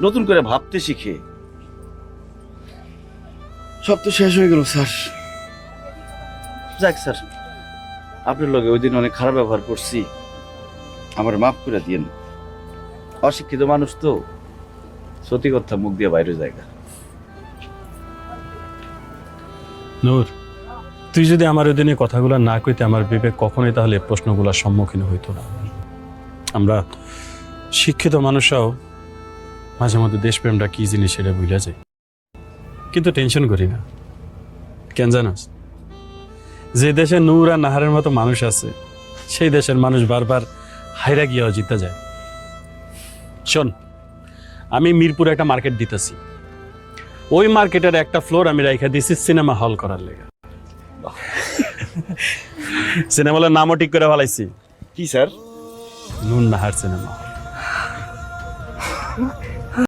নতুন করে ভাবতে শিখে। সব তো শেষ হয়ে গেল স্যার। যাক স্যার, আপনার লগে ওই দিন অনেক খারাপ ব্যবহার করছি, আমার মাফ করে দিয়েন। অশিক্ষিত মানুষ তো, সত্যি কথা মুখ দিয়ে বাইরে জায়গা। নূর, তুই যদি আমার ওই দিনে কথাগুলো না কইতে আমার বিবেক কখনোই তাহলে প্রশ্নগুলোর সম্মুখীন হইতো না। আমরা শিক্ষিত মানুষরাও মাঝে মধ্যে দেশপ্রেমটা কি জিনিস সেটা ভুলে যাই, কিন্তু টেনশন করি না। কেন জানাস, যে দেশে নূর আর নাহারের মতো মানুষ আছে সেই দেশের মানুষ বারবার হাইরা গিয়েও জিতে যায়। শোন, আমি মিরপুরে একটা মার্কেট দিতেছি, ওই মার্কেটের একটা ফ্লোর আমি রাইখা দিছি সিনেমা হল করার লেগে। সিনেমা হলের নামও ঠিক করে ফেলাইছি, কি স্যার? নূর নাহার সিনেমা হল।